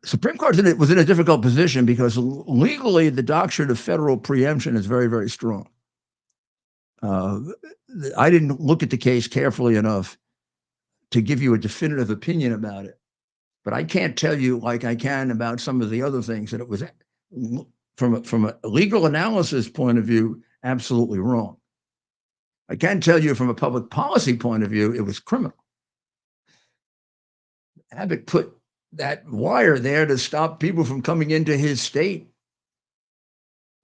Supreme Court was in a difficult position because legally the doctrine of federal preemption is very, very strong. I didn't look at the case carefully enough to give you a definitive opinion about it, but I can't tell you like I can about some of the other things that it was, from a legal analysis point of view, absolutely wrong. I can tell you from a public policy point of view, it was criminal. Abbott put that wire there to stop people from coming into his state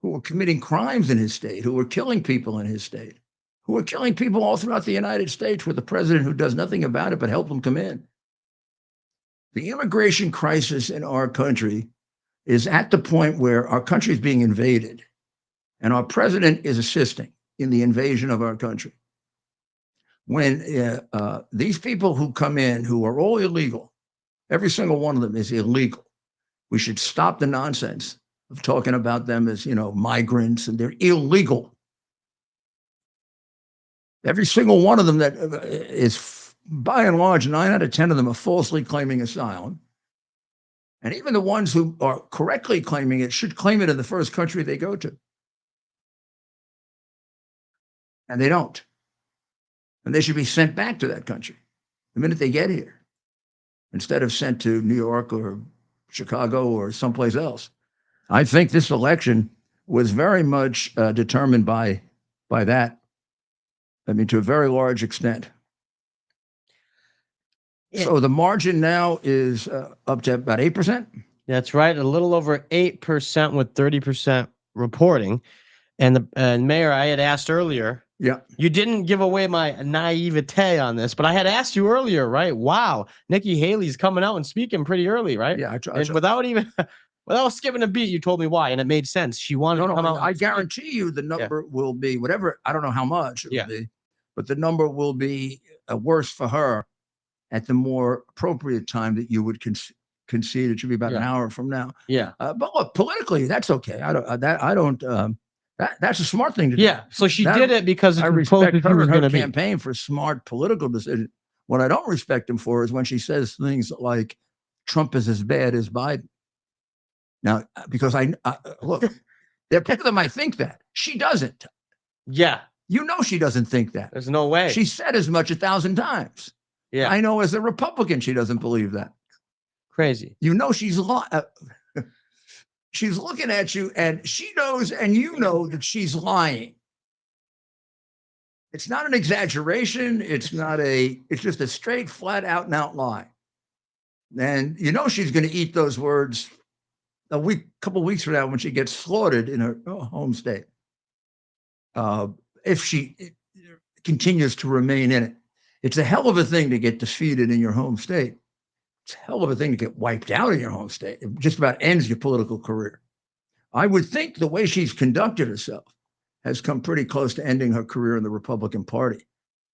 who were committing crimes in his state, who were killing people in his state, who were killing people all throughout the United States with a president who does nothing about it but help them come in. The immigration crisis in our country is at the point where our country is being invaded, and our president is assisting in the invasion of our country. When these people who come in, who are all illegal, every single one of them is illegal. We should stop the nonsense of talking about them as, migrants, and they're illegal. Every single one of them that is, by and large, 9 out of 10 of them are falsely claiming asylum. And even the ones who are correctly claiming it should claim it in the first country they go to. And they don't. And they should be sent back to that country the minute they get here, instead of sent to New York or Chicago or someplace else. I think this election was very much determined by that. I mean, to a very large extent. Yeah. So the margin now is up to about 8%. That's right, a little over 8% with 30% reporting. And Mayor, I had asked earlier. Yeah. You didn't give away my naivete on this, but I had asked you earlier, right? Wow, Nikki Haley's coming out and speaking pretty early, right? Yeah, and without skipping a beat, you told me why, and it made sense. She wanted to come out. I guarantee you the number will be whatever. I don't know how much it will be, but the number will be worse for her at the more appropriate time that you would concede. It should be about an hour from now. Yeah. But look, politically, that's okay. That's a smart thing to do. Yeah. So she did it because I respect her and her campaign for smart political decisions. What I don't respect him for is when she says things like Trump is as bad as Biden. Now, because I look, there are people that might think that. She doesn't. Yeah. She doesn't think that. There's no way. She said as much 1,000 times. Yeah. I know as a Republican, she doesn't believe that. Crazy. She's looking at you and she knows, and that she's lying. It's not an exaggeration. It's just a straight, flat out and out lie. And you know she's going to eat those words couple of weeks from now when she gets slaughtered in her home state. If she continues to remain in it. It's a hell of a thing to get defeated in your home state. It's a hell of a thing to get wiped out in your home state. It just about ends your political career. I would think the way she's conducted herself has come pretty close to ending her career in the Republican Party.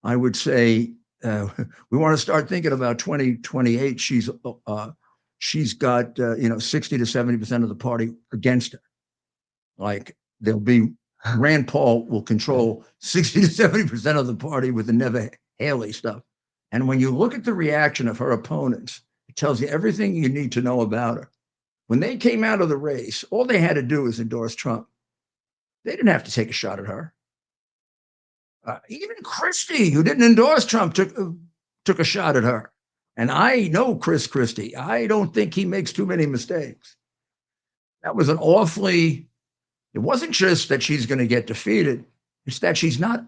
I would say we want to start thinking about 2028. She's got 60 to 70% of the party against her. Like there'll be Rand Paul will control 60 to 70% of the party with the Never Haley stuff. And when you look at the reaction of her opponents, it tells you everything you need to know about her. When they came out of the race, all they had to do was endorse Trump. They didn't have to take a shot at her. Even Christie, who didn't endorse Trump, took a shot at her. And I know Chris Christie. I don't think he makes too many mistakes. That was it wasn't just that she's going to get defeated. It's that she's not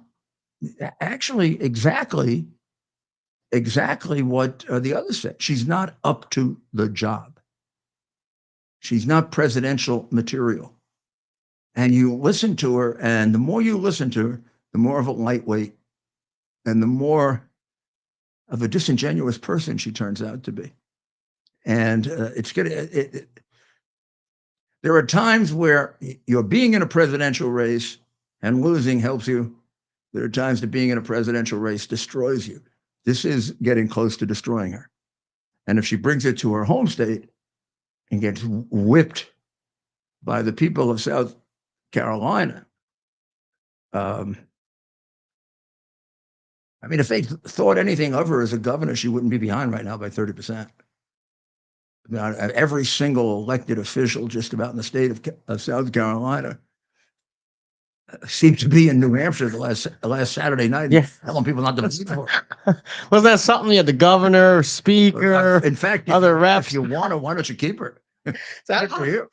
actually exactly what the others said. She's not up to the job. She's not presidential material. And you listen to her, and the more you listen to her, the more of a lightweight and the more of a disingenuous person she turns out to be. And there are times where you're being in a presidential race and losing helps you. There are times that being in a presidential race destroys you. This is getting close to destroying her. And if she brings it to her home state and gets whipped by the people of South Carolina, if they thought anything of her as a governor, she wouldn't be behind right now by 30%. Every single elected official just about in the state of South Carolina seemed to be in New Hampshire the last Saturday night, telling people not to vote for her. Was that something? You had the governor, speaker, in fact, other reps. If you want her, why don't you keep her? That's for you.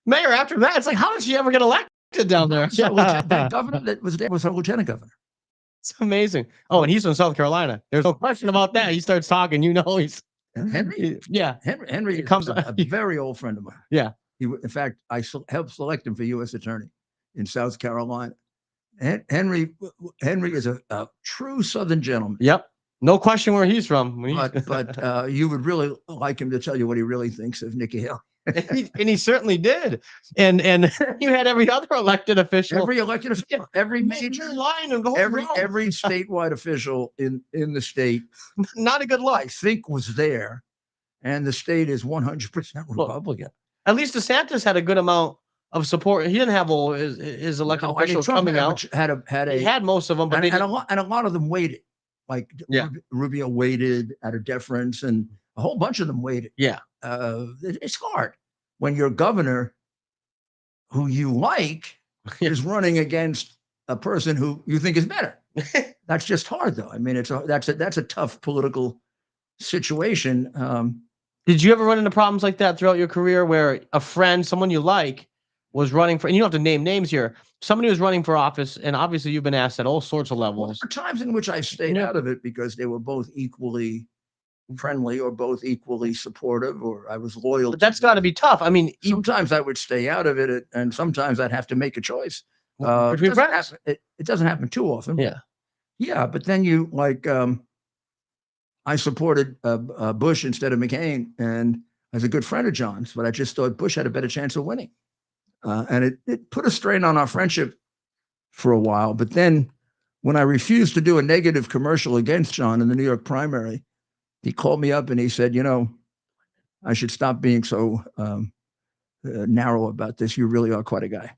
Mayor, after that, it's like, how did she ever get elected down there? That governor that was there was her lieutenant governor. It's amazing. Oh, and he's from South Carolina. There's no question about that. He starts talking, he's Henry. Yeah, Henry comes a very old friend of mine. Yeah. In fact, I helped select him for U.S. attorney in South Carolina. Henry is a true Southern gentleman. Yep. No question where he's from. But you would really like him to tell you what he really thinks of Nikki Haley. and he certainly did. And you had every other elected official. Every major line of every statewide official in the state. Not a good look. I think was there. And the state is 100% Republican. At least DeSantis had a good amount of support. He didn't have all his elected officials coming out. He had most of them, but and a lot of them waited. Like Rubio waited out of deference, and a whole bunch of them waited. Yeah. It's hard when your governor, who you like, is running against a person who you think is better. That's just hard, though. That's a tough political situation. Did you ever run into problems like that throughout your career, where a friend, someone you like, was running for, and you don't have to name names here, somebody was running for office, and obviously you've been asked at all sorts of levels. Well, there were times in which I stayed out of it because they were both equally friendly or both equally supportive, or I was loyal. But that's got to be tough. Sometimes I would stay out of it, and sometimes I'd have to make a choice. It doesn't happen too often. Yeah. But then I supported Bush instead of McCain, and as a good friend of John's, but I just thought Bush had a better chance of winning. And it put a strain on our friendship for a while. But then when I refused to do a negative commercial against John in the New York primary, he called me up and he said, I should stop being so narrow about this. You really are quite a guy.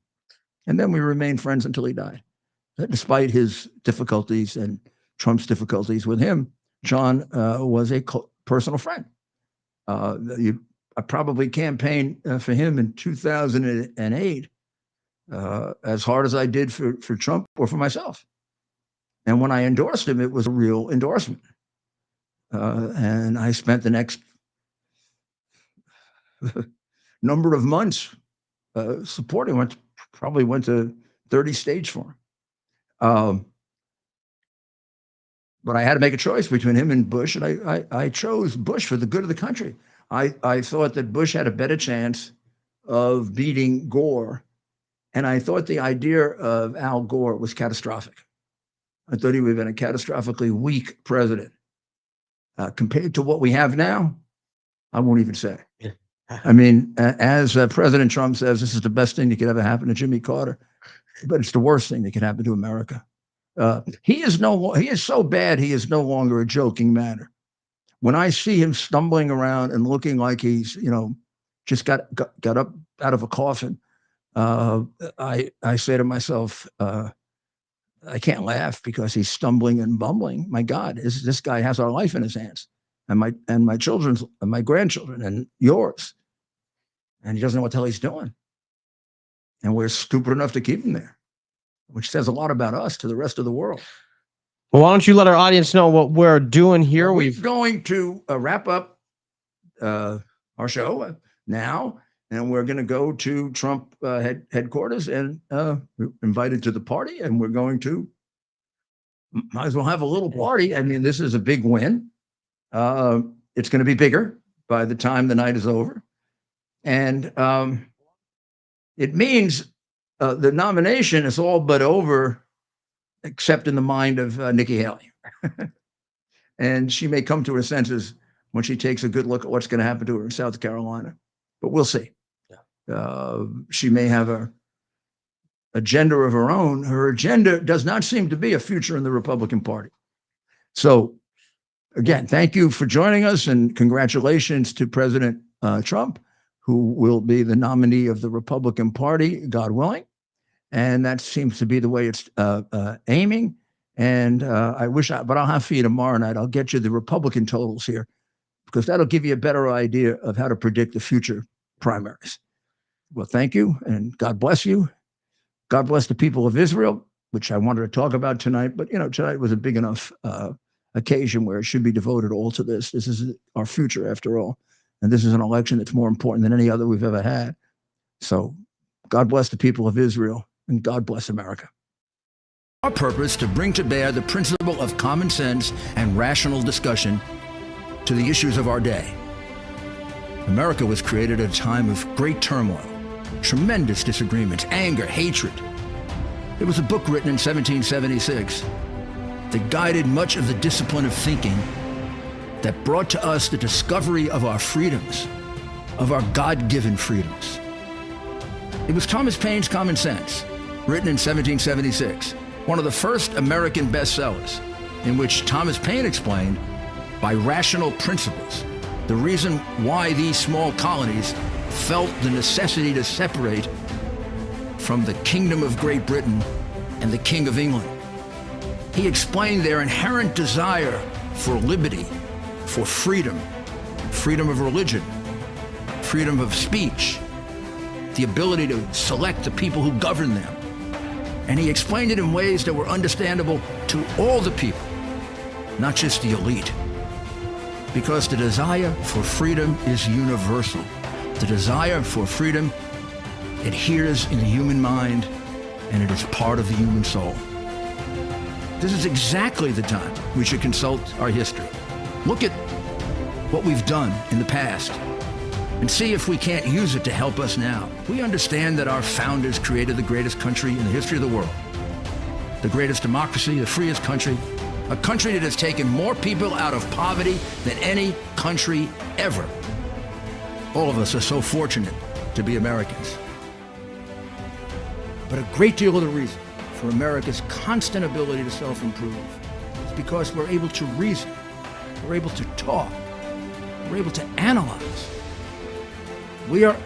And then we remained friends until he died. Despite his difficulties and Trump's difficulties with him, John was a personal friend. I probably campaigned for him in 2008 as hard as I did for Trump or for myself. And when I endorsed him, it was a real endorsement. And I spent the next number of months supporting him. Probably went to 30 states for him. But I had to make a choice between him and Bush, and I chose Bush for the good of the country. I thought that Bush had a better chance of beating Gore, and I thought the idea of Al Gore was catastrophic. I thought he would have been a catastrophically weak president. Compared to what we have now, I won't even say. I mean, as President Trump says, this is the best thing that could ever happen to Jimmy Carter, but it's the worst thing that could happen to America. He is so bad, he is no longer a joking matter. When I see him stumbling around and looking like he's, just got up out of a coffin, I say to myself, I can't laugh because he's stumbling and bumbling. My God, this guy has our life in his hands, and my children's, and my grandchildren, and yours, and he doesn't know what the hell he's doing. And we're stupid enough to keep him there, which says a lot about us to the rest of the world. Well, why don't you let our audience know what we're doing here? Well, we're going to wrap up our show now, and we're going to go to Trump headquarters and we're invited to the party, and we're going to might as well have a little party. I mean, this is a big win. It's going to be bigger by the time the night is over, and it means the nomination is all but over, except in the mind of Nikki Haley. And she may come to her senses when she takes a good look at what's going to happen to her in South Carolina. But we'll see. She may have a agenda of her own. Her agenda does not seem to be a future in the Republican Party. So, again, thank you for joining us, and congratulations to President Trump, who will be the nominee of the Republican Party, God willing. And that seems to be the way it's aiming. And but I'll have for you tomorrow night. I'll get you the Republican totals here, because that'll give you a better idea of how to predict the future primaries. Well, thank you, and God bless you. God bless the people of Israel, which I wanted to talk about tonight. But, tonight was a big enough occasion where it should be devoted all to this. This is our future, after all. And this is an election that's more important than any other we've ever had. So God bless the people of Israel, and God bless America. Our purpose to bring to bear the principle of common sense and rational discussion to the issues of our day. America was created at a time of great turmoil, tremendous disagreements, anger, hatred. There was a book written in 1776 that guided much of the discipline of thinking that brought to us the discovery of our freedoms, of our God-given freedoms. It was Thomas Paine's Common Sense, written in 1776, one of the first American bestsellers, in which Thomas Paine explained, by rational principles, the reason why these small colonies felt the necessity to separate from the Kingdom of Great Britain and the King of England. He explained their inherent desire for liberty, for freedom, freedom of religion, freedom of speech, the ability to select the people who govern them. And he explained it in ways that were understandable to all the people, not just the elite. Because the desire for freedom is universal. The desire for freedom adheres in the human mind, and it is part of the human soul. This is exactly the time we should consult our history. Look at what we've done in the past and see if we can't use it to help us now. We understand that our founders created the greatest country in the history of the world, the greatest democracy, the freest country, a country that has taken more people out of poverty than any country ever. All of us are so fortunate to be Americans. But a great deal of the reason for America's constant ability to self-improve is because we're able to reason, we're able to talk, we're able to analyze. We are